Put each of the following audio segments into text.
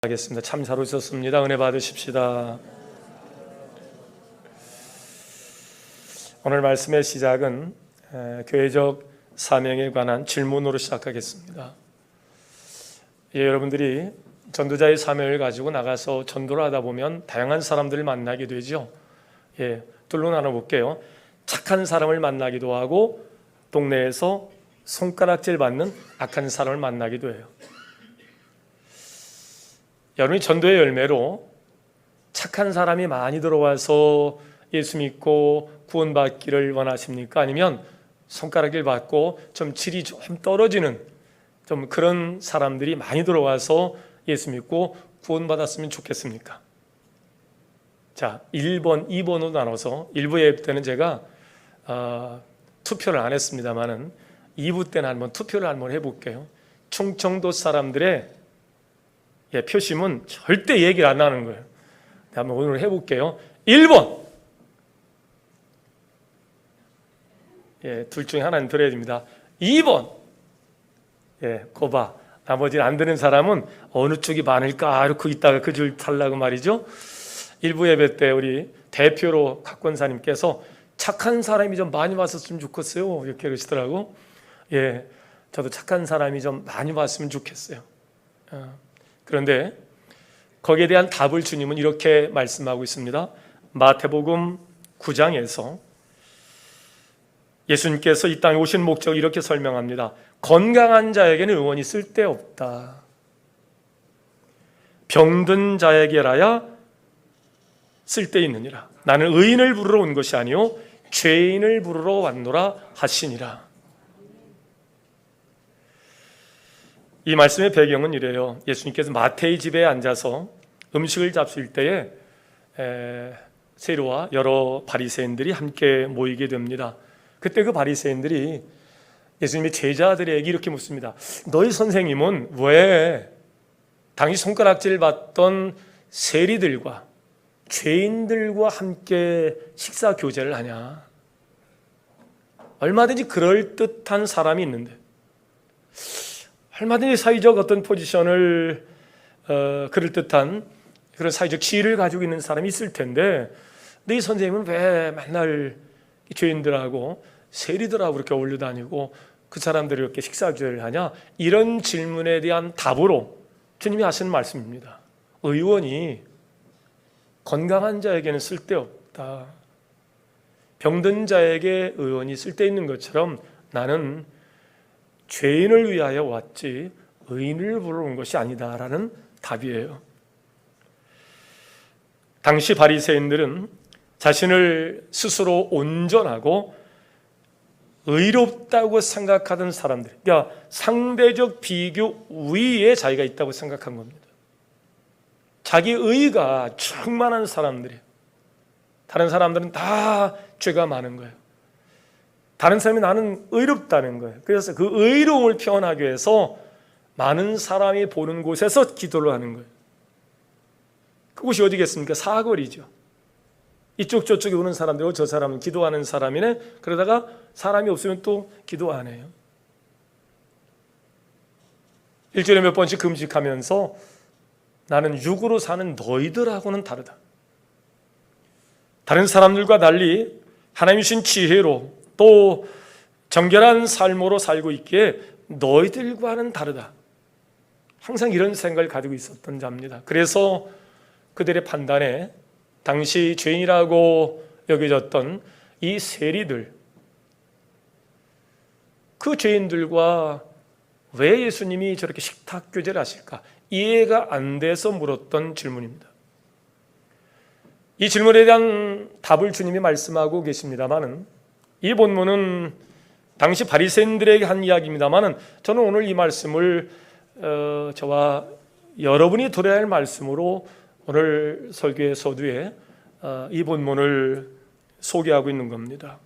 하겠습니다. 참 잘 오셨습니다. 은혜 받으십시다. 오늘 말씀의 시작은 교회적 사명에 관한 질문으로 시작하겠습니다. 여러분들이 전도자의 사명을 가지고 나가서 전도를 하다 보면 다양한 사람들을 만나게 되죠. 둘로 나눠볼게요. 착한 사람을 만나기도 하고 동네에서 손가락질 받는 악한 사람을 만나기도 해요. 여러분이 전도의 열매로 착한 사람이 많이 들어와서 예수 믿고 구원받기를 원하십니까? 아니면 손가락질 받고 좀 질이 좀 떨어지는 좀 그런 사람들이 많이 들어와서 예수 믿고 구원받았으면 좋겠습니까? 자, 1번, 2번으로 나눠서 1부 예배 때는 제가 투표를 안 했습니다만은 2부 때는 한번 투표를 한번 해볼게요. 충청도 사람들의 표심은 절대 얘기를 안 하는 거예요. 한번 오늘 해볼게요. 1번. 둘 중에 하나는 들어야 됩니다. 2번. 거봐. 나머지는 안 되는 사람은 어느 쪽이 많을까 이렇게 있다가 그 줄 탈라고 말이죠. 1부 예배 때 우리 대표로 각권사님께서 착한 사람이 좀 많이 왔었으면 좋겠어요. 이렇게 그러시더라고. 저도 착한 사람이 좀 많이 왔으면 좋겠어요. 그런데 거기에 대한 답을 주님은 이렇게 말씀하고 있습니다. 마태복음 9장에서 예수님께서 이 땅에 오신 목적을 이렇게 설명합니다. 건강한 자에게는 의원이 쓸데없다. 병든 자에게라야 쓸데있느니라. 나는 의인을 부르러 온 것이 아니요 죄인을 부르러 왔노라 하시니라. 이 말씀의 배경은 이래요. 예수님께서 마태의 집에 앉아서 음식을 잡수실 때에 세리와 여러 바리새인들이 함께 모이게 됩니다. 그때 그 바리새인들이 예수님의 제자들에게 이렇게 묻습니다. 너희 선생님은 왜 당시 손가락질 받던 세리들과 죄인들과 함께 식사 교제를 하냐? 얼마든지 그럴듯한 사람이 있는데 얼마든지 사회적 어떤 포지션을 그럴듯한 그런 사회적 지위를 가지고 있는 사람이 있을 텐데 너희 선생님은 왜 맨날 죄인들하고 세리들하고 이렇게 어울려 다니고 그 사람들이 이렇게 식사교제를 하냐? 이런 질문에 대한 답으로 주님이 하시는 말씀입니다. 의원이 건강한 자에게는 쓸데없다. 병든 자에게 의원이 쓸데있는 것처럼 나는 죄인을 위하여 왔지 의인을 부르러 온 것이 아니다라는 답이에요. 당시 바리새인들은 자신을 스스로 온전하고 의롭다고 생각하던 사람들, 그러니까 상대적 비교 우위에 자기가 있다고 생각한 겁니다. 자기 의가 충만한 사람들이에요. 다른 사람들은 다 죄가 많은 거예요. 다른 사람이 나는 의롭다는 거예요. 그래서 그 의로움을 표현하기 위해서 많은 사람이 보는 곳에서 기도를 하는 거예요. 그곳이 어디겠습니까? 사거리죠. 이쪽 저쪽에 오는 사람들이고 저 사람은 기도하는 사람이네. 그러다가 사람이 없으면 또 기도 안 해요. 일주일에 몇 번씩 금식하면서 나는 육으로 사는 너희들하고는 다르다. 다른 사람들과 달리 하나님이 주신 지혜로 또 정결한 삶으로 살고 있기에 너희들과는 다르다. 항상 이런 생각을 가지고 있었던 자입니다. 그래서 그들의 판단에 당시 죄인이라고 여겨졌던 이 세리들, 그 죄인들과 왜 예수님이 저렇게 식탁 교제를 하실까? 이해가 안 돼서 물었던 질문입니다. 이 질문에 대한 답을 주님이 말씀하고 계십니다만은 이 본문은 당시 바리새인들에게 한 이야기입니다만은 저는 오늘 이 말씀을 저와 여러분이 들어야 할 말씀으로 오늘 설교의 서두에 이 본문을 소개하고 있는 겁니다.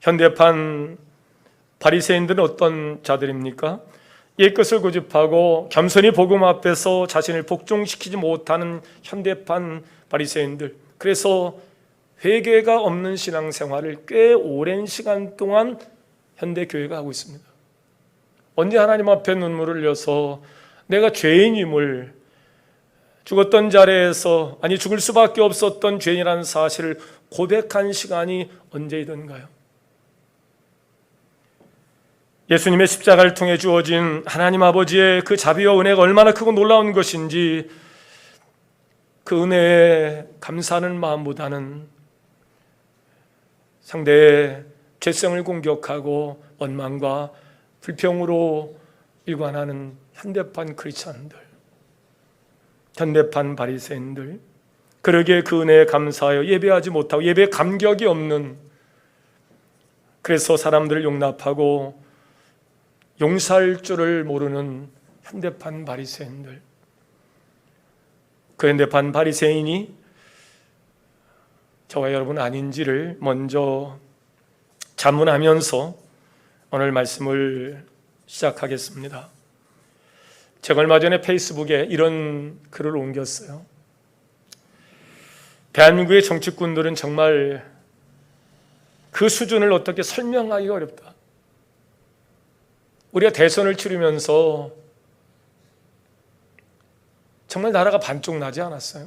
현대판 바리새인들은 어떤 자들입니까? 옛것을 고집하고 겸손히 복음 앞에서 자신을 복종시키지 못하는 현대판 바리새인들. 그래서 회개가 없는 신앙생활을 꽤 오랜 시간 동안 현대교회가 하고 있습니다. 언제 하나님 앞에 눈물을 흘려서 내가 죄인임을 죽었던 자리에서, 아니 죽을 수밖에 없었던 죄인이라는 사실을 고백한 시간이 언제이던가요? 예수님의 십자가를 통해 주어진 하나님 아버지의 그 자비와 은혜가 얼마나 크고 놀라운 것인지 그 은혜에 감사하는 마음보다는 상대의 죄성을 공격하고 원망과 불평으로 일관하는 현대판 크리스천들, 현대판 바리새인들, 그러기에 그 은혜에 감사하여 예배하지 못하고 예배에 감격이 없는, 그래서 사람들을 용납하고 용서할 줄을 모르는 현대판 바리새인들, 그 현대판 바리새인이 저와 여러분 아닌지를 먼저 자문하면서 오늘 말씀을 시작하겠습니다. 제가 얼마 전에 페이스북에 이런 글을 옮겼어요. 대한민국의 정치꾼들은 정말 그 수준을 어떻게 설명하기가 어렵다. 우리가 대선을 치르면서 정말 나라가 반쪽 나지 않았어요?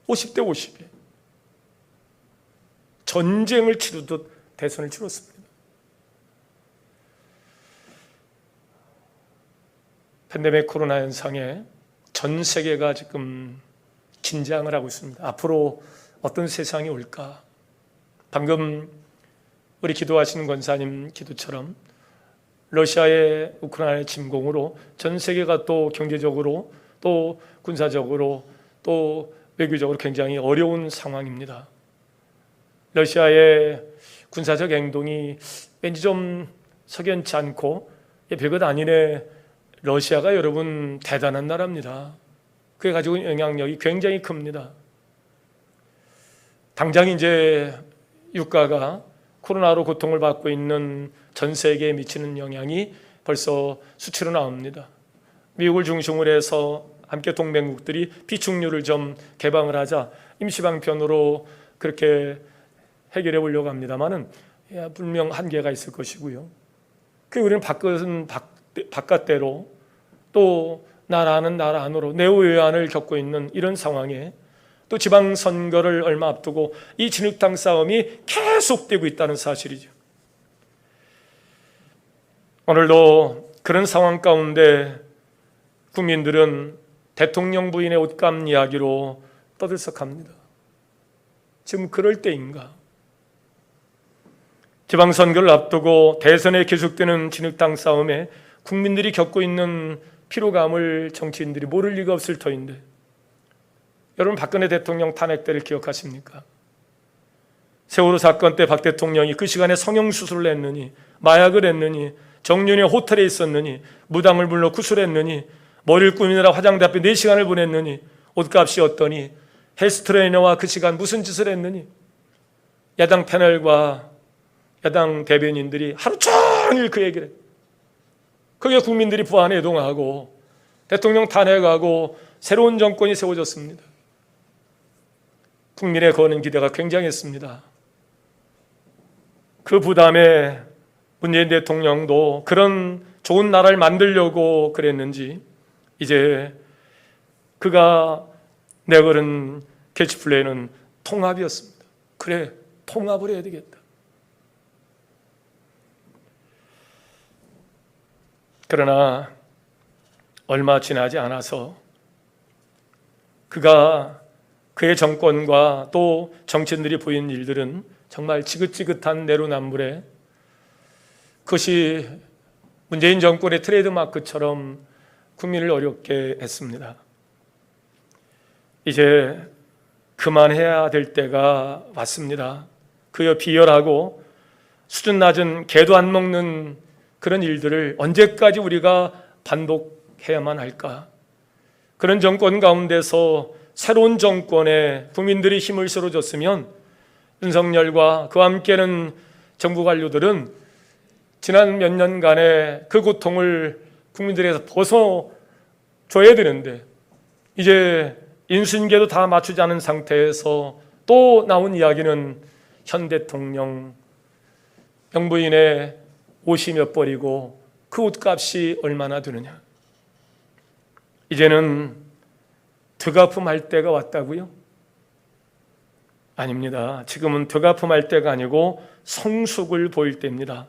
50대 50에 전쟁을 치르듯 대선을 치렀습니다. 팬데믹 코로나 현상에 전 세계가 지금 긴장을 하고 있습니다. 앞으로 어떤 세상이 올까? 방금 우리 기도하시는 권사님 기도처럼 러시아의 우크라이나의 침공으로 전 세계가 또 경제적으로 또 군사적으로 또 외교적으로 굉장히 어려운 상황입니다. 러시아의 군사적 행동이 왠지 좀 석연치 않고 별것 아니네. 러시아가 여러분 대단한 나라입니다. 그게 가지고 있는 영향력이 굉장히 큽니다. 당장 이제 유가가 코로나로 고통을 받고 있는 전 세계에 미치는 영향이 벌써 수치로 나옵니다. 미국을 중심으로 해서 함께 동맹국들이 비축유를 좀 개방을 하자 임시방편으로 그렇게 해결해 보려고 합니다만은 분명 한계가 있을 것이고요. 그 우리는 바깥대로 또 나라는 나라 안으로 내후외환을 겪고 있는 이런 상황에 또 지방선거를 얼마 앞두고 이 진흙탕 싸움이 계속되고 있다는 사실이죠. 오늘도 그런 상황 가운데 국민들은 대통령 부인의 옷감 이야기로 떠들썩합니다. 지금 그럴 때인가? 지방선거를 앞두고 대선에 계속되는 진흙탕 싸움에 국민들이 겪고 있는 피로감을 정치인들이 모를 리가 없을 터인데, 여러분 박근혜 대통령 탄핵 때를 기억하십니까? 세월호 사건 때 박 대통령이 그 시간에 성형수술을 했느니, 마약을 했느니, 정윤의 호텔에 있었느니, 무당을 불러 구술했느니, 머리를 꾸미느라 화장대 앞에 4시간을 보냈느니, 옷값이 어떠니, 헬스트레이너와 그 시간 무슨 짓을 했느니, 야당 패널과 야당 대변인들이 하루 종일 그 얘기를 해요. 그게 국민들이 부안해동하고 대통령 탄핵하고 새로운 정권이 세워졌습니다. 국민의 거는 기대가 굉장했습니다. 그 부담에 문재인 대통령도 그런 좋은 나라를 만들려고 그랬는지 이제 그가 내걸은 캐치플레이는 통합이었습니다. 그래, 통합을 해야 되겠다. 그러나 얼마 지나지 않아서 그의 정권과 또 정치인들이 보인 일들은 정말 지긋지긋한 내로남불에, 그것이 문재인 정권의 트레이드마크처럼 국민을 어렵게 했습니다. 이제 그만해야 될 때가 왔습니다. 그여 비열하고 수준 낮은 개도 안 먹는 그런 일들을 언제까지 우리가 반복해야만 할까? 그런 정권 가운데서 새로운 정권에 국민들이 힘을 실어줬으면 윤석열과 그와 함께하는 정부 관료들은 지난 몇 년간의 그 고통을 국민들에게서 벗어줘야 되는데, 이제 인수인계도 다 맞추지 않은 상태에서 또 나온 이야기는 현 대통령 영부인의 옷이 몇 벌이고 그 옷값이 얼마나 되느냐. 이제는 득아품할 때가 왔다고요? 아닙니다. 지금은 득아품할 때가 아니고 성숙을 보일 때입니다.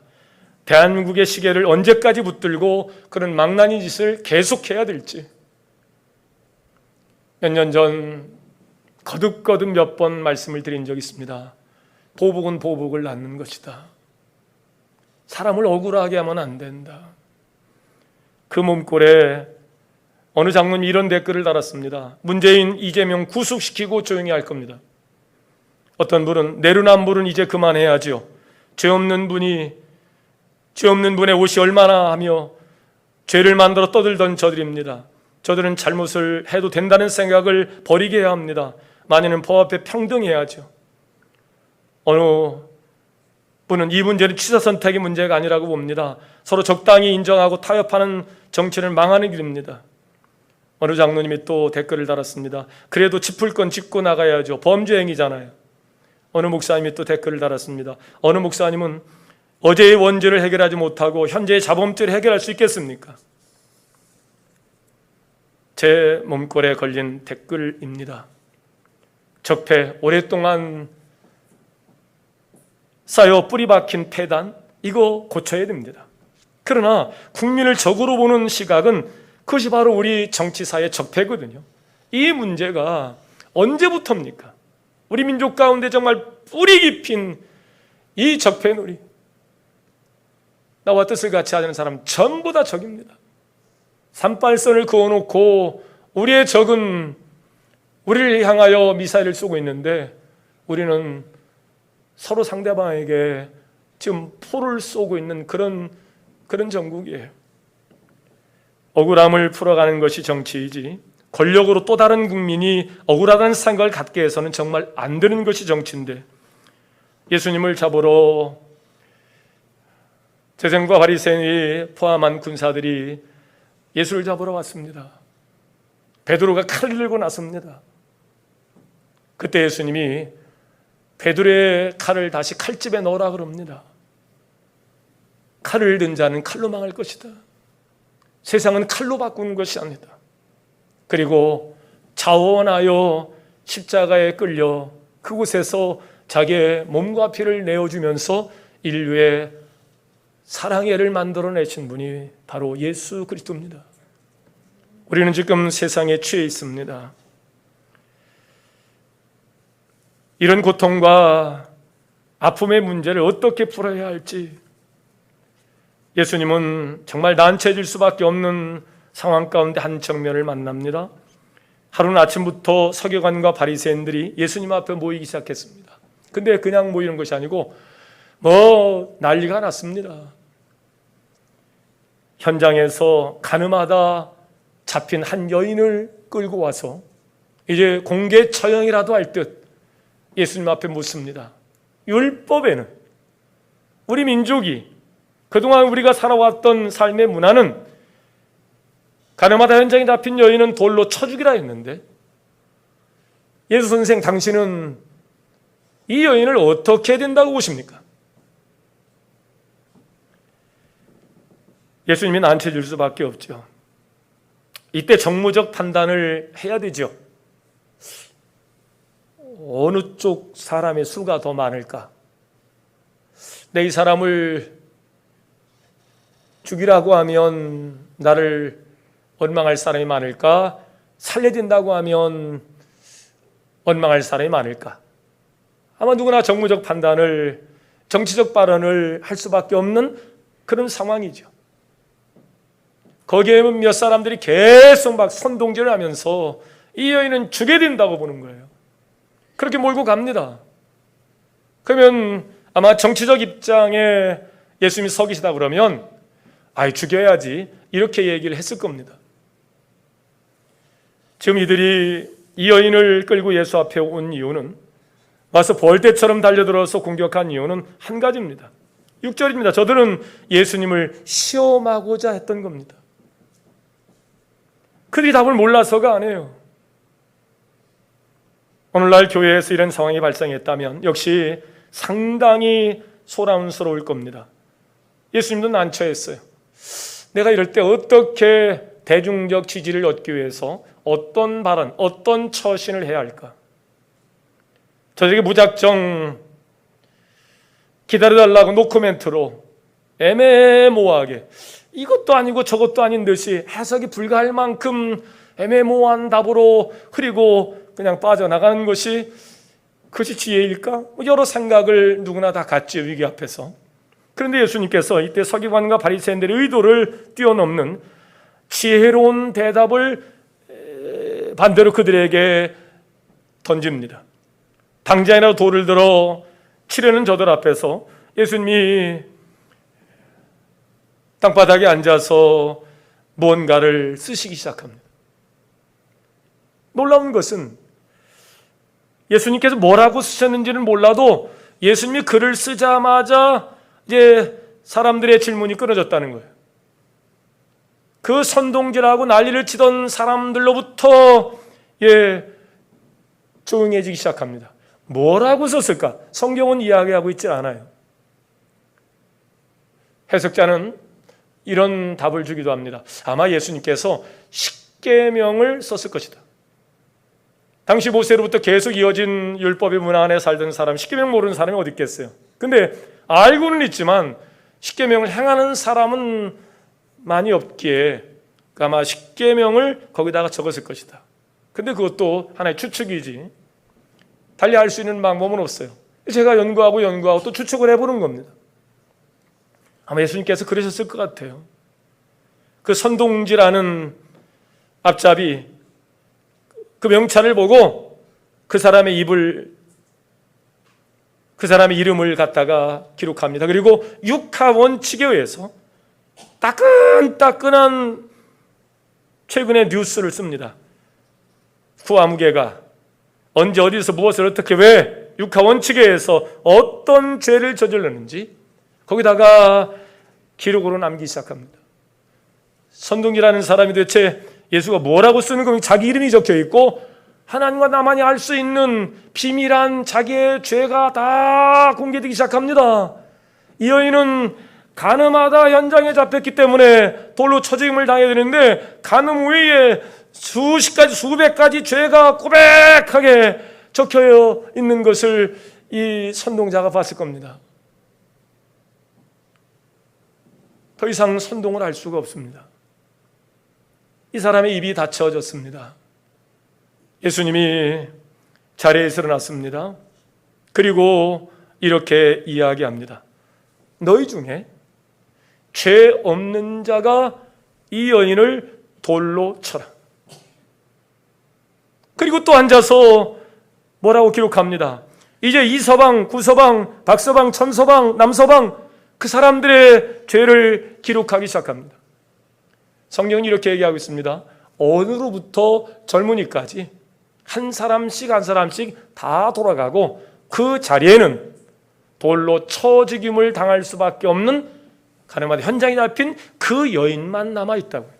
대한민국의 시계를 언제까지 붙들고 그런 망나니 짓을 계속해야 될지. 몇 년 전 거듭거듭 몇 번 말씀을 드린 적이 있습니다. 보복은 보복을 낳는 것이다. 사람을 억울하게 하면 안 된다. 그 몸꼴에 어느 장로님이 이런 댓글을 달았습니다. 문재인, 이재명 구속시키고 조용히 할 겁니다. 어떤 분은 내로남불은 이제 그만해야죠. 죄 없는 분의 옷이 얼마나 하며 죄를 만들어 떠들던 저들입니다. 저들은 잘못을 해도 된다는 생각을 버리게 해야 합니다. 만인은 법 앞에 평등해야죠. 어느 분은 이 문제는 취사 선택의 문제가 아니라고 봅니다. 서로 적당히 인정하고 타협하는 정치는 망하는 길입니다. 어느 장로님이 또 댓글을 달았습니다. 그래도 짚을 건 짚고 나가야죠. 범죄 행위잖아요. 어느 목사님이 또 댓글을 달았습니다. 어느 목사님은 어제의 원죄를 해결하지 못하고 현재의 자범죄를 해결할 수 있겠습니까? 제 몸꼴에 걸린 댓글입니다. 적폐, 오랫동안 쌓여 뿌리 박힌 폐단, 이거 고쳐야 됩니다. 그러나 국민을 적으로 보는 시각은 그것이 바로 우리 정치사의 적폐거든요. 이 문제가 언제부터입니까? 우리 민족 가운데 정말 뿌리 깊인 이 적폐놀이, 나와 뜻을 같이 하는 사람 전부 다 적입니다. 산발선을 그어놓고 우리의 적은 우리를 향하여 미사일을 쏘고 있는데 우리는 서로 상대방에게 지금 포를 쏘고 있는 그런 정국이에요. 억울함을 풀어가는 것이 정치이지 권력으로 또 다른 국민이 억울하다는 생각을 갖게 해서는 정말 안 되는 것이 정치인데, 예수님을 잡으러 제사장과 바리새인이 포함한 군사들이 예수를 잡으러 왔습니다. 베드로가 칼을 들고 나섭니다. 그때 예수님이 베드로의 칼을 다시 칼집에 넣으라 그럽니다. 칼을 든 자는 칼로 망할 것이다. 세상은 칼로 바꾸는 것이 아니다. 그리고 자원하여 십자가에 끌려 그곳에서 자기의 몸과 피를 내어주면서 인류의 사랑의 애를 만들어내신 분이 바로 예수 그리스도입니다. 우리는 지금 세상에 취해 있습니다. 이런 고통과 아픔의 문제를 어떻게 풀어야 할지, 예수님은 정말 난처해질 수밖에 없는 상황 가운데 한 청년을 만납니다. 하루는 아침부터 서기관과 바리새인들이 예수님 앞에 모이기 시작했습니다. 근데 그냥 모이는 것이 아니고 난리가 났습니다. 현장에서 가늠하다 잡힌 한 여인을 끌고 와서 이제 공개 처형이라도 할 듯 예수님 앞에 묻습니다. 율법에는, 우리 민족이 그동안 우리가 살아왔던 삶의 문화는 가늠하다 현장에 잡힌 여인은 돌로 쳐 죽이라 했는데, 예수 선생, 당신은 이 여인을 어떻게 해야 된다고 보십니까? 예수님이 난처해질 수밖에 없죠. 이때 정무적 판단을 해야 되죠. 어느 쪽 사람의 수가 더 많을까? 내 이 사람을 죽이라고 하면 나를 원망할 사람이 많을까? 살려야 된다고 하면 원망할 사람이 많을까? 아마 누구나 정무적 판단을, 정치적 발언을 할 수밖에 없는 그런 상황이죠. 거기에 몇 사람들이 계속 막 선동질을 하면서 이 여인은 죽여야 된다고 보는 거예요. 그렇게 몰고 갑니다. 그러면 아마 정치적 입장에 예수님이 서 계시다 그러면 죽여야지, 이렇게 얘기를 했을 겁니다. 지금 이들이 이 여인을 끌고 예수 앞에 온 이유는, 와서 벌떼처럼 달려들어서 공격한 이유는 한 가지입니다. 6절입니다. 저들은 예수님을 시험하고자 했던 겁니다. 그들이 답을 몰라서가 아니에요. 오늘날 교회에서 이런 상황이 발생했다면 역시 상당히 소란스러울 겁니다. 예수님도 난처했어요. 내가 이럴 때 어떻게 대중적 지지를 얻기 위해서 어떤 발언, 어떤 처신을 해야 할까? 저에게 무작정 기다려달라고 노코멘트로 애매모호하게 이것도 아니고 저것도 아닌 듯이 해석이 불가할 만큼 애매모호한 답으로 흐리고 그냥 빠져나가는 것이 그것이 지혜일까? 여러 생각을 누구나 다 갖지요, 위기 앞에서. 그런데 예수님께서 이때 서기관과 바리새인들의 의도를 뛰어넘는 지혜로운 대답을 반대로 그들에게 던집니다. 당장이라도 돌을 들어 치려는 저들 앞에서 예수님이 땅바닥에 앉아서 무언가를 쓰시기 시작합니다. 놀라운 것은 예수님께서 뭐라고 쓰셨는지는 몰라도 예수님이 글을 쓰자마자 이제 사람들의 질문이 끊어졌다는 거예요. 그 선동질하고 난리를 치던 사람들로부터 조용해지기 시작합니다. 뭐라고 썼을까? 성경은 이야기하고 있지 않아요. 해석자는 이런 답을 주기도 합니다. 아마 예수님께서 십계명을 썼을 것이다. 당시 모세로부터 계속 이어진 율법의 문화 안에 살던 사람, 십계명 모르는 사람이 어디 있겠어요? 근데 알고는 있지만 십계명을 행하는 사람은 많이 없기에 아마 십계명을 거기다가 적었을 것이다. 근데 그것도 하나의 추측이지 달리 알 수 있는 방법은 없어요. 제가 연구하고 또 추측을 해보는 겁니다. 아마 예수님께서 그러셨을 것 같아요. 그 선동지라는 앞잡이 그 명찰을 보고 그 사람의 이름을 갖다가 기록합니다. 그리고 육하 원칙에 의해서 따끈따끈한 최근의 뉴스를 씁니다. 구아무개가 언제 어디서 무엇을 어떻게 왜 육하 원칙에 의해서 어떤 죄를 저질렀는지 거기다가 기록으로 남기기 시작합니다. 선동기라는 사람이 도대체 예수가 뭐라고 쓰는 거면 자기 이름이 적혀 있고 하나님과 나만이 알 수 있는 비밀한 자기의 죄가 다 공개되기 시작합니다. 이 여인은 간음하다 현장에 잡혔기 때문에 돌로 쳐죽임을 당해야 되는데 간음 후에 수십 가지 수백 가지 죄가 고백하게 적혀 있는 것을 이 선동자가 봤을 겁니다. 더 이상 선동을 할 수가 없습니다. 이 사람의 입이 닫혀졌습니다. 예수님이 자리에서 일어났습니다. 그리고 이렇게 이야기합니다. 너희 중에 죄 없는 자가 이 여인을 돌로 쳐라. 그리고 또 앉아서 뭐라고 기록합니다. 이제 이서방, 구서방, 박서방, 천서방, 남서방 그 사람들의 죄를 기록하기 시작합니다. 성경은 이렇게 얘기하고 있습니다. 어느로부터 젊은이까지 한 사람씩 다 돌아가고 그 자리에는 돌로 쳐죽임을 당할 수밖에 없는 가늠하다 현장에 잡힌 그 여인만 남아있다고요.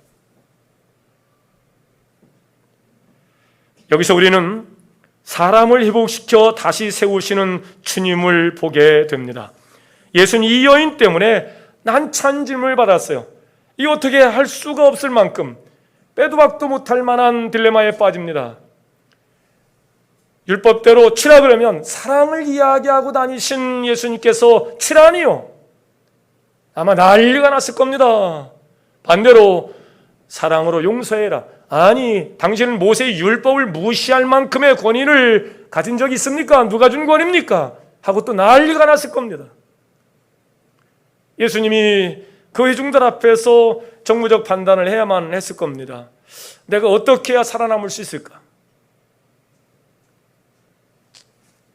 여기서 우리는 사람을 회복시켜 다시 세우시는 주님을 보게 됩니다. 예수는 이 여인 때문에 난처한 질문을 받았어요. 이 어떻게 할 수가 없을 만큼 빼도 박도 못할 만한 딜레마에 빠집니다. 율법대로 치라 그러면 사랑을 이야기하고 다니신 예수님께서 치라니요? 아마 난리가 났을 겁니다. 반대로 사랑으로 용서해라. 아니, 당신은 모세의 율법을 무시할 만큼의 권위를 가진 적이 있습니까? 누가 준 권위입니까? 하고 또 난리가 났을 겁니다. 예수님이 그 회중들 앞에서 정무적 판단을 해야만 했을 겁니다. 내가 어떻게 해야 살아남을 수 있을까?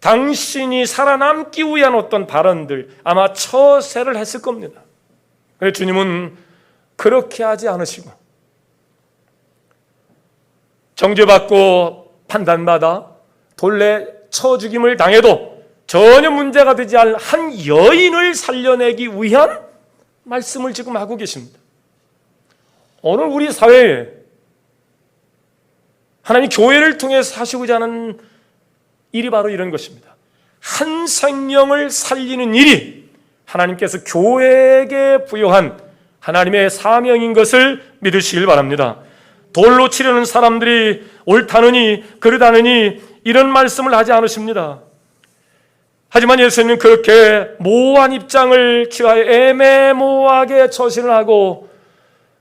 당신이 살아남기 위한 어떤 발언들 아마 처세를 했을 겁니다. 주님은 그렇게 하지 않으시고 정죄받고 판단받아 돌에 쳐 죽임을 당해도 전혀 문제가 되지 않을 한 여인을 살려내기 위한 말씀을 지금 하고 계십니다. 오늘 우리 사회에 하나님 교회를 통해서 하시고자 하는 일이 바로 이런 것입니다. 한 생명을 살리는 일이 하나님께서 교회에게 부여한 하나님의 사명인 것을 믿으시길 바랍니다. 돌로 치려는 사람들이 옳다느니 그르다느니 이런 말씀을 하지 않으십니다. 하지만 예수님은 그렇게 모호한 입장을 취하여 애매모호하게 처신을 하고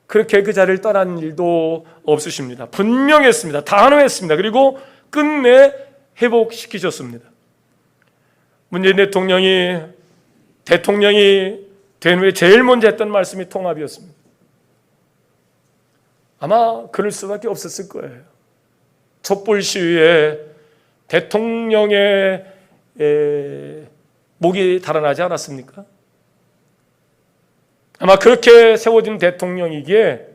그렇게 그 자리를 떠난 일도 없으십니다. 분명했습니다. 단호했습니다. 그리고 끝내 회복시키셨습니다. 문재인 대통령이 된 후에 제일 먼저 했던 말씀이 통합이었습니다. 아마 그럴 수밖에 없었을 거예요. 촛불 시위에 대통령의 목이 달아나지 않았습니까? 아마 그렇게 세워진 대통령이기에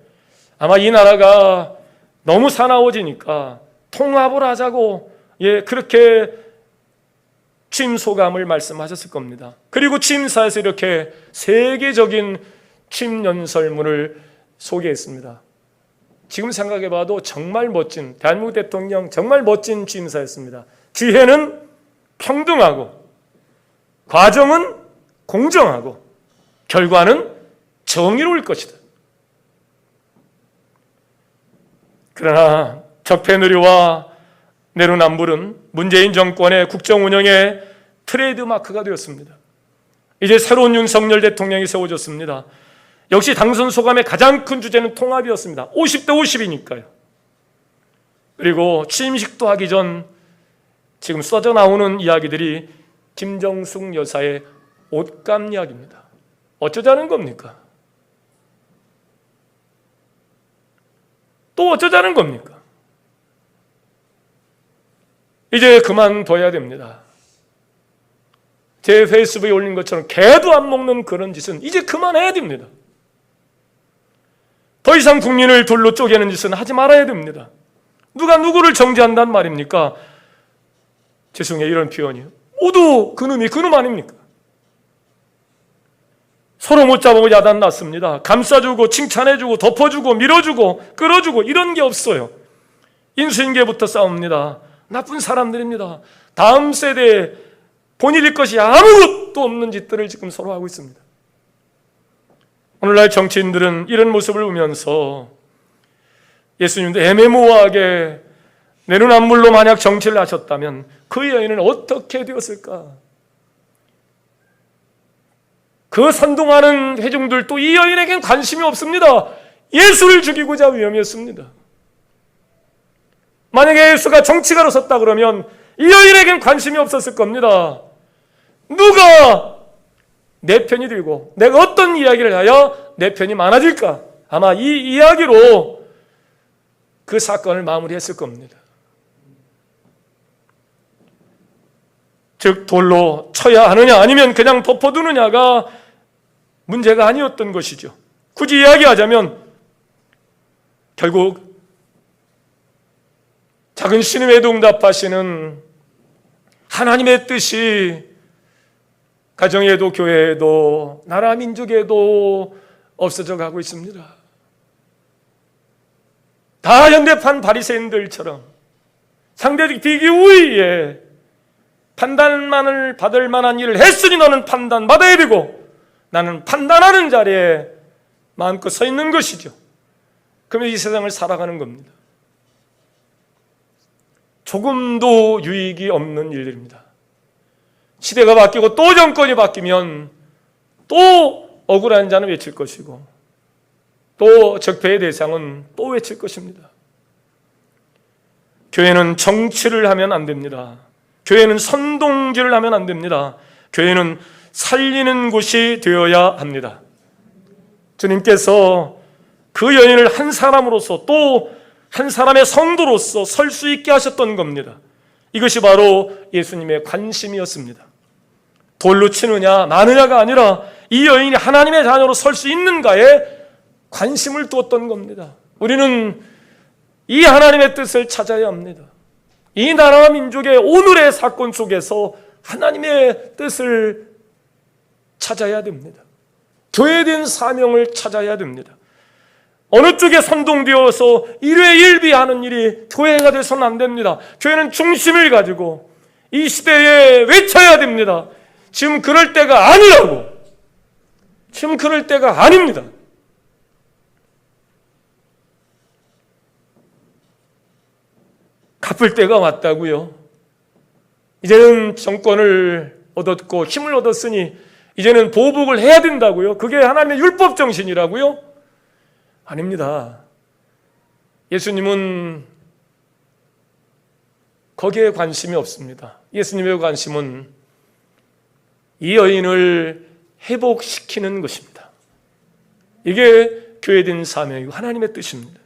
아마 이 나라가 너무 사나워지니까 통합을 하자고 그렇게 취임 소감을 말씀하셨을 겁니다. 그리고 취임사에서 이렇게 세계적인 취임 연설문을 소개했습니다. 지금 생각해봐도 정말 멋진, 대한민국 대통령 정말 멋진 취임사였습니다. 기회는 평등하고 과정은 공정하고 결과는 정의로울 것이다. 그러나 적폐누리와 내로남불은 문재인 정권의 국정 운영의 트레이드마크가 되었습니다. 이제 새로운 윤석열 대통령이 세워졌습니다. 역시 당선 소감의 가장 큰 주제는 통합이었습니다. 50대 50이니까요. 그리고 취임식도 하기 전 지금 쏟아 나오는 이야기들이 김정숙 여사의 옷감 이야기입니다. 어쩌자는 겁니까? 또 어쩌자는 겁니까? 이제 그만둬야 됩니다. 제 페이스북에 올린 것처럼 개도 안 먹는 그런 짓은 이제 그만해야 됩니다. 더 이상 국민을 둘로 쪼개는 짓은 하지 말아야 됩니다. 누가 누구를 정죄한단 말입니까? 죄송해요, 이런 표현이요. 모두 그놈이 그놈 아닙니까? 서로 못 잡으면 야단 났습니다. 감싸주고 칭찬해주고 덮어주고 밀어주고 끌어주고 이런 게 없어요. 인수인계부터 싸웁니다. 나쁜 사람들입니다. 다음 세대에 본인일 것이 아무것도 없는 짓들을 지금 서로 하고 있습니다. 오늘날 정치인들은 이런 모습을 보면서 예수님도 애매모호하게 내로남불로 만약 정치를 하셨다면 그 여인은 어떻게 되었을까? 그 선동하는 회중들도 이 여인에겐 관심이 없습니다. 예수를 죽이고자 위험했습니다. 만약에 예수가 정치가로 섰다 그러면 이 여인에겐 관심이 없었을 겁니다. 누가 내 편이 들고 내가 어떤 이야기를 하여 내 편이 많아질까? 아마 이 이야기로 그 사건을 마무리했을 겁니다. 즉 돌로 쳐야 하느냐 아니면 그냥 덮어두느냐가 문제가 아니었던 것이죠. 굳이 이야기하자면 결국 작은 신음에도 응답하시는 하나님의 뜻이 가정에도 교회에도 나라 민족에도 없어져 가고 있습니다. 다 현대판 바리새인들처럼 상대적 비기 우위에 판단만을 받을 만한 일을 했으니 너는 판단받아야 되고 나는 판단하는 자리에 마음껏 서 있는 것이죠. 그러면 이 세상을 살아가는 겁니다. 조금도 유익이 없는 일들입니다. 시대가 바뀌고 또 정권이 바뀌면 또 억울한 자는 외칠 것이고 또 적폐의 대상은 또 외칠 것입니다. 교회는 정치를 하면 안 됩니다. 교회는 선동질을 하면 안 됩니다. 교회는 살리는 곳이 되어야 합니다. 주님께서 그 여인을 한 사람으로서 또 한 사람의 성도로서 설 수 있게 하셨던 겁니다. 이것이 바로 예수님의 관심이었습니다. 돌로 치느냐 마느냐가 아니라 이 여인이 하나님의 자녀로 설 수 있는가에 관심을 두었던 겁니다. 우리는 이 하나님의 뜻을 찾아야 합니다. 이 나라와 민족의 오늘의 사건 속에서 하나님의 뜻을 찾아야 됩니다. 교회에 대한 사명을 찾아야 됩니다. 어느 쪽에 선동되어서 일회일비하는 일이 교회가 돼서는 안 됩니다. 교회는 중심을 가지고 이 시대에 외쳐야 됩니다. 지금 그럴 때가 아니라고. 지금 그럴 때가 아닙니다. 갚을 때가 왔다고요. 이제는 정권을 얻었고 힘을 얻었으니 이제는 보복을 해야 된다고요. 그게 하나님의 율법 정신이라고요? 아닙니다. 예수님은 거기에 관심이 없습니다. 예수님의 관심은 이 여인을 회복시키는 것입니다. 이게 교회된 사명이고 하나님의 뜻입니다.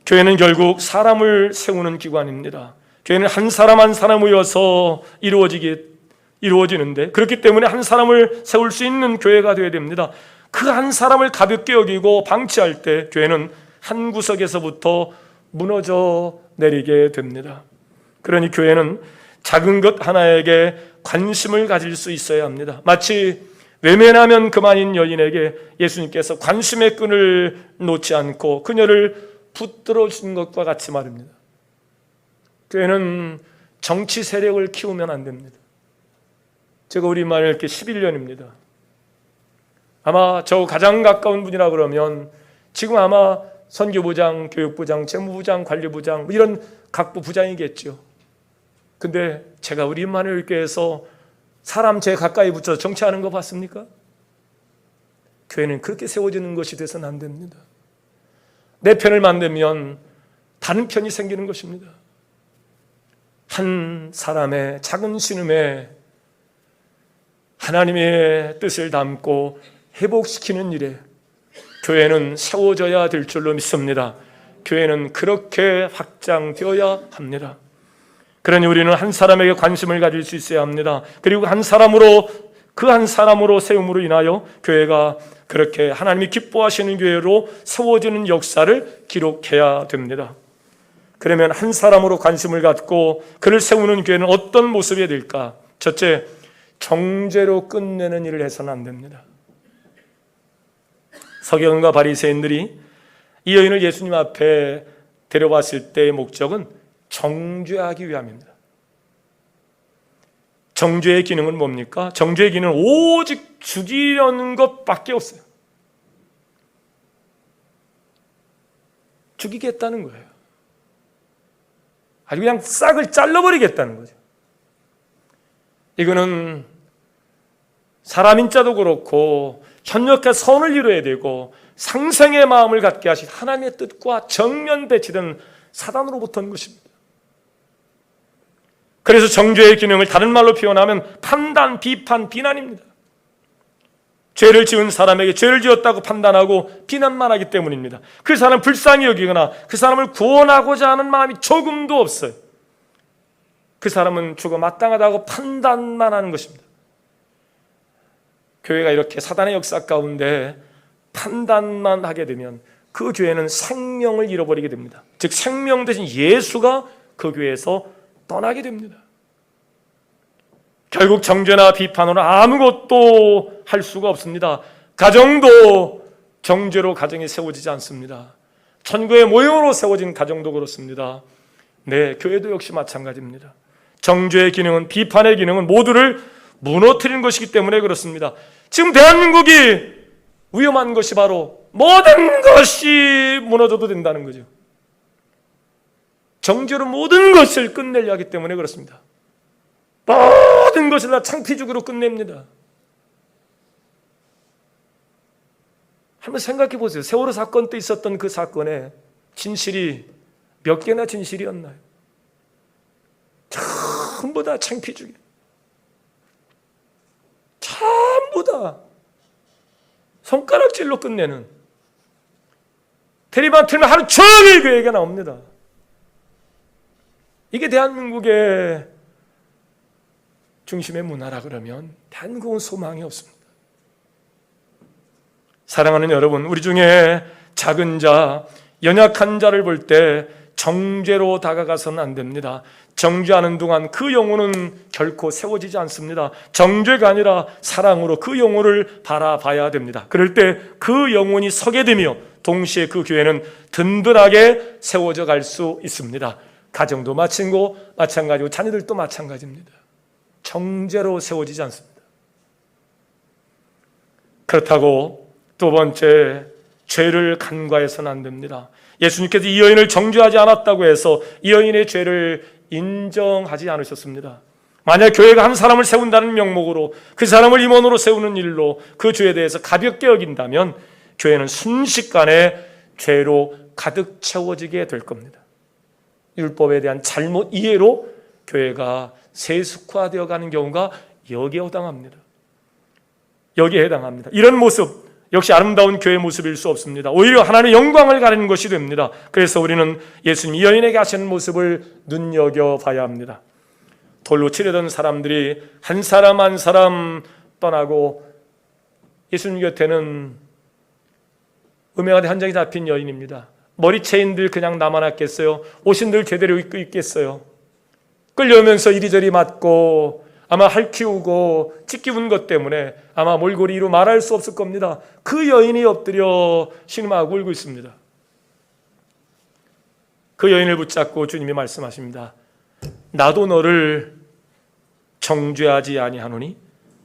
교회는 결국 사람을 세우는 기관입니다. 교회는 한 사람 한 사람 모여서 이루어지는데, 그렇기 때문에 한 사람을 세울 수 있는 교회가 되어야 됩니다. 그 한 사람을 가볍게 여기고 방치할 때 교회는 한 구석에서부터 무너져 내리게 됩니다. 그러니 교회는 작은 것 하나에게 관심을 가질 수 있어야 합니다. 마치 외면하면 그만인 여인에게 예수님께서 관심의 끈을 놓지 않고 그녀를 붙들어 준 것과 같이 말입니다. 교회는 정치 세력을 키우면 안 됩니다. 제가 우리말 이렇게 11년입니다. 아마 저 가장 가까운 분이라 그러면 지금 아마 선교부장, 교육부장, 재무부장, 관리부장 이런 각부 부장이겠죠. 근데 제가 우리 임마누엘교회에서 사람 제 가까이 붙여서 정치하는 거 봤습니까? 교회는 그렇게 세워지는 것이 돼서는 안 됩니다. 내 편을 만들면 다른 편이 생기는 것입니다. 한 사람의 작은 신음에 하나님의 뜻을 담고 회복시키는 일에 교회는 세워져야 될 줄로 믿습니다. 교회는 그렇게 확장되어야 합니다. 그러니 우리는 한 사람에게 관심을 가질 수 있어야 합니다. 그리고 그 한 사람으로 세움으로 인하여 교회가 그렇게 하나님이 기뻐하시는 교회로 세워지는 역사를 기록해야 됩니다. 그러면 한 사람으로 관심을 갖고 그를 세우는 교회는 어떤 모습이 될까? 첫째, 정죄로 끝내는 일을 해서는 안 됩니다. 서기관과 바리새인들이 이 여인을 예수님 앞에 데려왔을 때의 목적은 정죄하기 위함입니다. 정죄의 기능은 뭡니까? 정죄의 기능은 오직 죽이려는 것밖에 없어요. 죽이겠다는 거예요. 아주 그냥 싹을 잘라버리겠다는 거죠. 이거는 사람인 자도 그렇고 협력해 선을 이루어야 되고 상생의 마음을 갖게 하신 하나님의 뜻과 정면 배치된 사단으로부터 온 것입니다. 그래서 정죄의 기능을 다른 말로 표현하면 판단, 비판, 비난입니다. 죄를 지은 사람에게 죄를 지었다고 판단하고 비난만 하기 때문입니다. 그 사람 불쌍히 여기거나 그 사람을 구원하고자 하는 마음이 조금도 없어요. 그 사람은 죽어 마땅하다고 판단만 하는 것입니다. 교회가 이렇게 사단의 역사 가운데 판단만 하게 되면 그 교회는 생명을 잃어버리게 됩니다. 즉 생명 대신 예수가 그 교회에서 떠나게 됩니다. 결국 정죄나 비판으로 아무것도 할 수가 없습니다. 가정도 정죄로 가정이 세워지지 않습니다. 천국의 모형으로 세워진 가정도 그렇습니다. 네, 교회도 역시 마찬가지입니다. 정죄의 기능은, 비판의 기능은 모두를 무너뜨리는 것이기 때문에 그렇습니다. 지금 대한민국이 위험한 것이 바로 모든 것이 무너져도 된다는 거죠. 정죄로 모든 것을 끝내려 하기 때문에 그렇습니다. 모든 것을 다 창피주기로 끝냅니다. 한번 생각해 보세요. 세월호 사건 때 있었던 그 사건의 진실이 몇 개나 진실이었나요? 전부 다 창피주기. 전부 다 손가락질로 끝내는, 테레비만 틀면 하루 종일 그 얘기가 나옵니다. 이게 대한민국의 중심의 문화라 그러면 대한민국은 소망이 없습니다. 사랑하는 여러분, 우리 중에 작은 자, 연약한 자를 볼 때 정죄로 다가가서는 안 됩니다. 정죄하는 동안 그 영혼은 결코 세워지지 않습니다. 정죄가 아니라 사랑으로 그 영혼을 바라봐야 됩니다. 그럴 때 그 영혼이 서게 되며 동시에 그 교회는 든든하게 세워져 갈 수 있습니다. 가정도 마찬가지고 자녀들도 마찬가지입니다. 정죄로 세워지지 않습니다. 그렇다고 두 번째, 죄를 간과해서는 안 됩니다. 예수님께서 이 여인을 정죄하지 않았다고 해서 이 여인의 죄를 인정하지 않으셨습니다. 만약 교회가 한 사람을 세운다는 명목으로 그 사람을 임원으로 세우는 일로 그 죄에 대해서 가볍게 여긴다면 교회는 순식간에 죄로 가득 채워지게 될 겁니다. 율법에 대한 잘못 이해로 교회가 세속화되어 가는 경우가 여기에 해당합니다. 여기에 해당합니다. 이런 모습 역시 아름다운 교회 모습일 수 없습니다. 오히려 하나님의 영광을 가리는 것이 됩니다. 그래서 우리는 예수님 이 여인에게 하시는 모습을 눈여겨봐야 합니다. 돌로 치려던 사람들이 한 사람 한 사람 떠나고 예수님 곁에는 음행하되 한 장이 잡힌 여인입니다. 머리 체인들 그냥 남아났겠어요? 옷인들 제대로 입고 있겠어요? 끌려오면서 이리저리 맞고 아마 핥히우고 찢기운 것 때문에 아마 몰골이로 말할 수 없을 겁니다. 그 여인이 엎드려 신음하고 울고 있습니다. 그 여인을 붙잡고 주님이 말씀하십니다. 나도 너를 정죄하지 아니하노니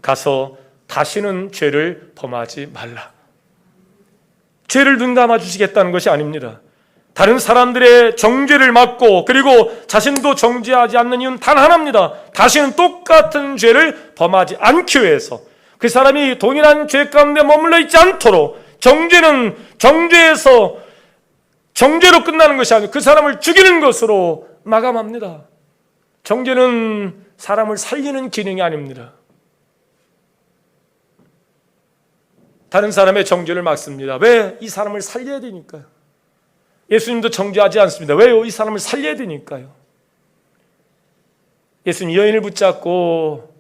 가서 다시는 죄를 범하지 말라. 죄를 눈 감아 주시겠다는 것이 아닙니다. 다른 사람들의 정죄를 막고 그리고 자신도 정죄하지 않는 이유는 단 하나입니다. 다시는 똑같은 죄를 범하지 않기 위해서 그 사람이 동일한 죄 가운데 머물러 있지 않도록 정죄는 정죄에서 정죄로 끝나는 것이 아니고 그 사람을 죽이는 것으로 마감합니다. 정죄는 사람을 살리는 기능이 아닙니다. 다른 사람의 정죄를 막습니다. 왜? 이 사람을 살려야 되니까요. 예수님도 정죄하지 않습니다. 왜요? 이 사람을 살려야 되니까요. 예수님 이 여인을 붙잡고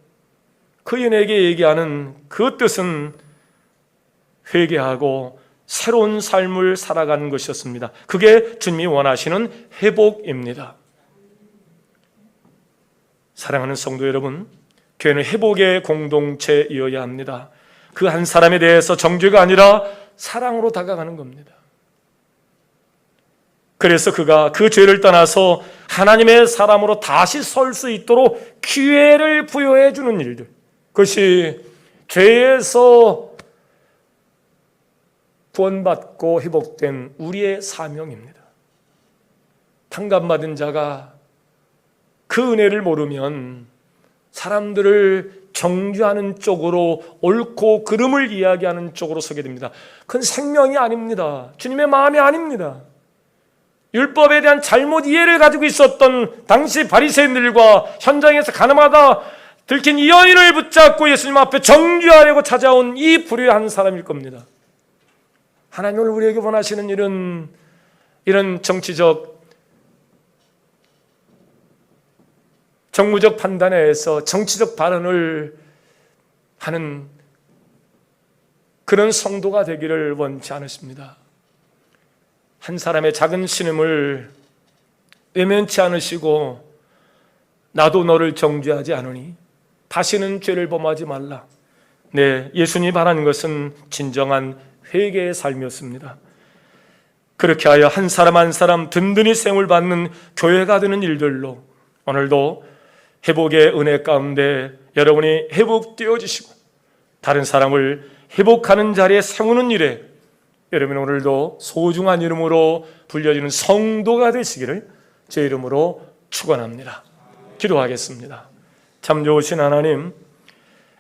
그 여인에게 얘기하는 그 뜻은 회개하고 새로운 삶을 살아가는 것이었습니다. 그게 주님이 원하시는 회복입니다. 사랑하는 성도 여러분, 교회는 회복의 공동체이어야 합니다. 그 한 사람에 대해서 정죄가 아니라 사랑으로 다가가는 겁니다. 그래서 그가 그 죄를 떠나서 하나님의 사람으로 다시 설 수 있도록 기회를 부여해 주는 일들, 그것이 죄에서 구원받고 회복된 우리의 사명입니다. 탕감받은 자가 그 은혜를 모르면 사람들을 정죄하는 쪽으로 옳고 그름을 이야기하는 쪽으로 서게 됩니다. 그건 생명이 아닙니다. 주님의 마음이 아닙니다. 율법에 대한 잘못 이해를 가지고 있었던 당시 바리새인들과 현장에서 가늠하다 들킨 이 여인을 붙잡고 예수님 앞에 정죄하려고 찾아온 이 불의한 사람일 겁니다. 하나님은 우리에게 원하시는 이런 정치적 정무적 판단에 의해서 정치적 발언을 하는 그런 성도가 되기를 원치 않으십니다. 한 사람의 작은 신음을 외면치 않으시고 나도 너를 정죄하지 않으니 다시는 죄를 범하지 말라. 네, 예수님이 바라는 것은 진정한 회개의 삶이었습니다. 그렇게 하여 한 사람 한 사람 든든히 생을 받는 교회가 되는 일들로 오늘도 회복의 은혜 가운데 여러분이 회복되어지시고 다른 사람을 회복하는 자리에 세우는 일에 여러분 오늘도 소중한 이름으로 불려지는 성도가 되시기를 제 이름으로 축원합니다. 기도하겠습니다. 참 좋으신 하나님,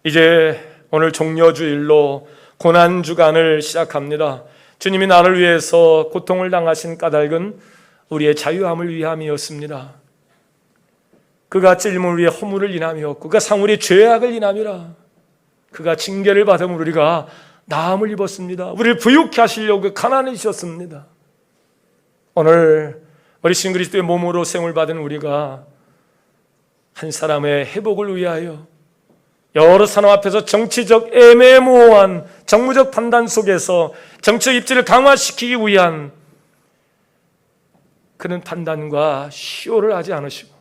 이제 오늘 종려주일로 고난주간을 시작합니다. 주님이 나를 위해서 고통을 당하신 까닭은 우리의 자유함을 위함이었습니다. 그가 찔림을 위해 허물을 인함이었고 그가 상우리의 죄악을 인함이라. 그가 징계를 받으면 우리가 나음을 입었습니다. 우리를 부유케 하시려고 가난해지셨습니다. 오늘 어리신 그리스도의 몸으로 생을 받은 우리가 한 사람의 회복을 위하여 여러 사람 앞에서 정치적 애매모호한 정무적 판단 속에서 정치적 입지를 강화시키기 위한 그런 판단과 시효를 하지 않으시고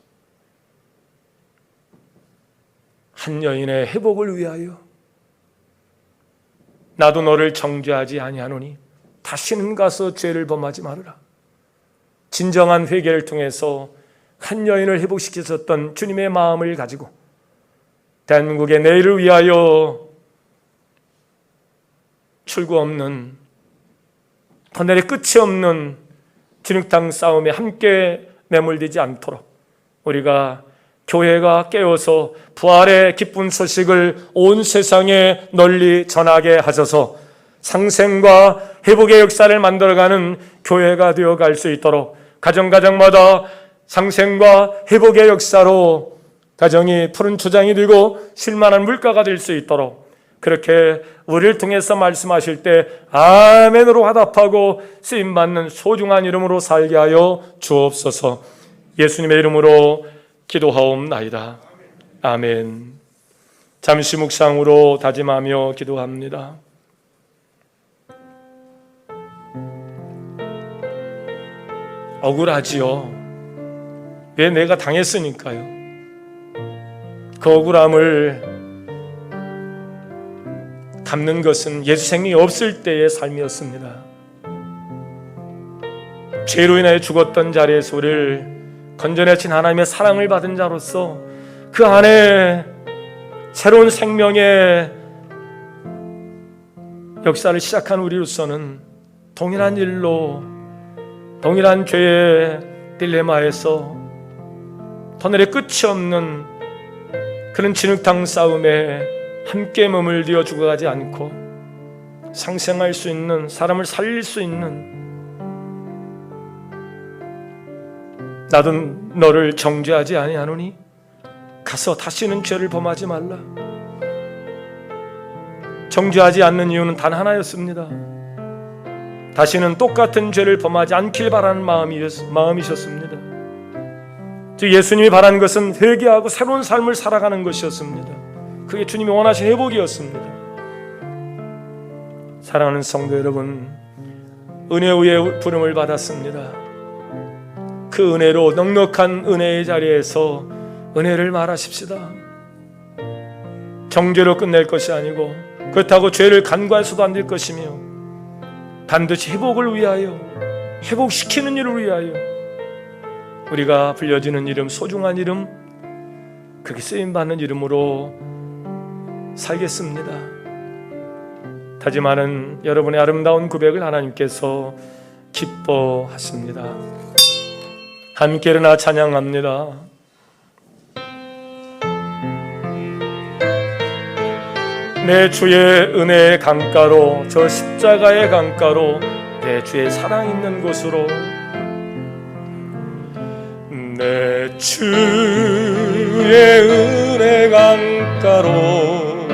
한 여인의 회복을 위하여 나도 너를 정죄하지 아니하노니 다시는 가서 죄를 범하지 말으라. 진정한 회개를 통해서 한 여인을 회복시키셨던 주님의 마음을 가지고 대한민국의 내일을 위하여 출구 없는 터널의 끝이 없는 진흙탕 싸움에 함께 매몰되지 않도록 우리가 교회가 깨어서 부활의 기쁜 소식을 온 세상에 널리 전하게 하셔서 상생과 회복의 역사를 만들어가는 교회가 되어갈 수 있도록 가정마다 상생과 회복의 역사로 가정이 푸른 초장이 되고 실만한 물가가 될 수 있도록 그렇게 우리를 통해서 말씀하실 때 아멘으로 화답하고 쓰임받는 소중한 이름으로 살게 하여 주옵소서. 예수님의 이름으로 기도하옵나이다. 아멘. 잠시 묵상으로 다짐하며 기도합니다. 억울하지요. 왜? 내가 당했으니까요. 그 억울함을 담는 것은 예수 생명이 없을 때의 삶이었습니다. 죄로 인하여 죽었던 자리에서 우리를 건져내신 하나님의 사랑을 받은 자로서 그 안에 새로운 생명의 역사를 시작한 우리로서는 동일한 일로, 동일한 죄의 딜레마에서 터널의 끝이 없는 그런 진흙탕 싸움에 함께 머물러 죽어가지 않고 상생할 수 있는, 사람을 살릴 수 있는, 나도 너를 정죄하지 아니하노니 가서 다시는 죄를 범하지 말라. 정죄하지 않는 이유는 단 하나였습니다. 다시는 똑같은 죄를 범하지 않길 바라는 마음이셨습니다. 즉 예수님이 바라는 것은 회개하고 새로운 삶을 살아가는 것이었습니다. 그게 주님이 원하신 회복이었습니다. 사랑하는 성도 여러분, 은혜 위에 부름을 받았습니다. 그 은혜로 넉넉한 은혜의 자리에서 은혜를 말하십시다. 정죄로 끝낼 것이 아니고 그렇다고 죄를 간과해서도 안 될 것이며 반드시 회복을 위하여, 회복시키는 일을 위하여 우리가 불려지는 이름, 소중한 이름, 그게 쓰임받는 이름으로 살겠습니다. 다짐하는 여러분의 아름다운 고백을 하나님께서 기뻐하십니다. 함께 일어나 찬양합니다. 내 주의 은혜의 강가로, 저 십자가의 강가로, 내 주의 사랑 있는 곳으로, 내 주의 은혜 강가로,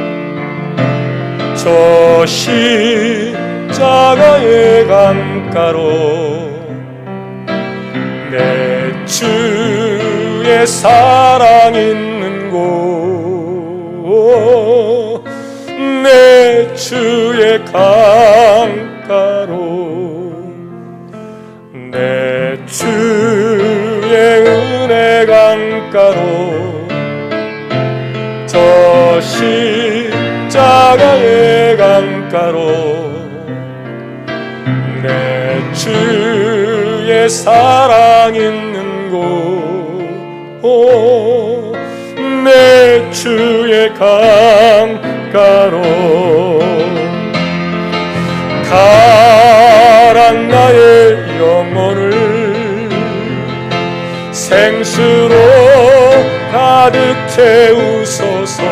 저 십자가의 강가로, 내 주의 사랑 있는 곳, 내 주의 강가로, 내 주의 은혜 강가로, 저 십자가의 강가로, 내 주의 사랑 있는 곳, 내 주의 강가로 가란 나의 영혼을 생수로 가득 채우소서.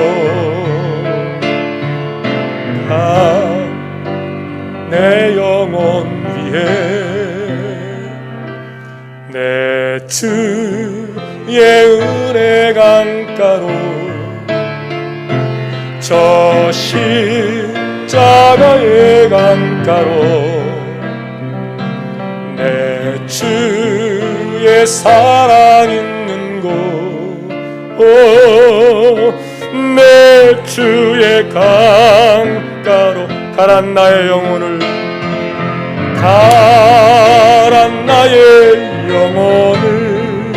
내 영혼 위에 내 주의 은혜 강가로, 저 십자가의 강가로, 내 주의 사랑 있는 곳, 내 주의 강가로 가란 나의 영혼을, 가란 나의 영혼을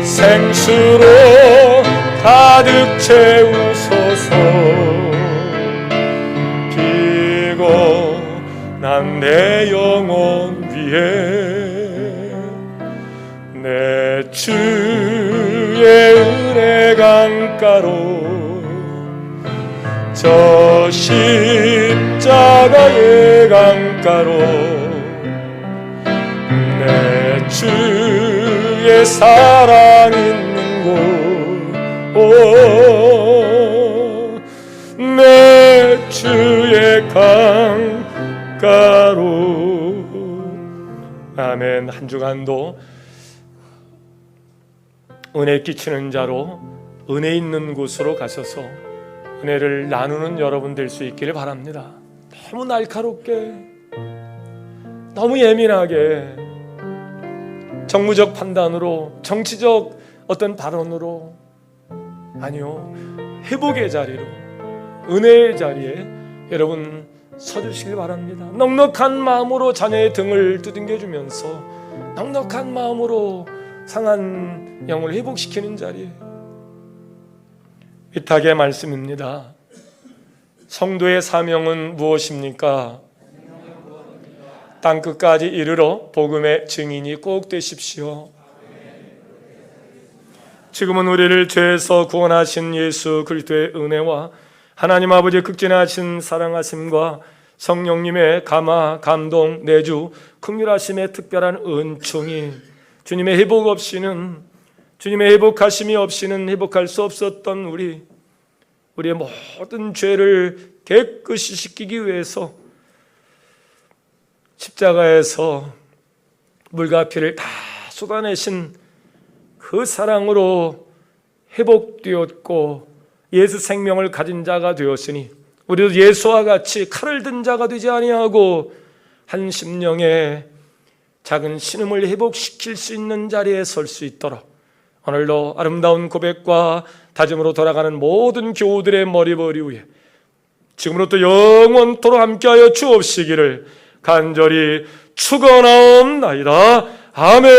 생수로 가득 채우소서. 피곤한 내 영혼 위에 내 주의 은혜 강가로, 저 십자가의 강가로, 내 주의 사랑 있는 곳, 내 주의 강가로. 아멘. 한 주간도 은혜 끼치는 자로 은혜 있는 곳으로 가셔서 은혜를 나누는 여러분 될 수 있기를 바랍니다. 너무 날카롭게, 너무 예민하게, 정무적 판단으로, 정치적 어떤 발언으로, 아니요, 회복의 자리로, 은혜의 자리에 여러분 서주시길 바랍니다. 넉넉한 마음으로 자녀의 등을 두들겨주면서 넉넉한 마음으로 상한 영을 회복시키는 자리에, 위탁의 말씀입니다. 성도의 사명은 무엇입니까? 땅끝까지 이르러 복음의 증인이 꼭 되십시오. 지금은 우리를 죄에서 구원하신 예수 그리스도의 은혜와 하나님 아버지의 극진하신 사랑하심과 성령님의 감화, 감동, 내주, 긍휼하심의 특별한 은총이 주님의 회복 없이는, 주님의 회복하심이 없이는 회복할 수 없었던 우리의 모든 죄를 깨끗이 씻기기 위해서 십자가에서 물과 피를 다 쏟아내신 그 사랑으로 회복되었고 예수 생명을 가진 자가 되었으니 우리도 예수와 같이 칼을 든 자가 되지 아니하고 한 심령의 작은 신음을 회복시킬 수 있는 자리에 설 수 있도록 오늘도 아름다운 고백과 다짐으로 돌아가는 모든 교우들의 머리머리 위에 지금부터 영원토록 함께하여 주옵시기를 간절히 축원하옵나이다. 아멘.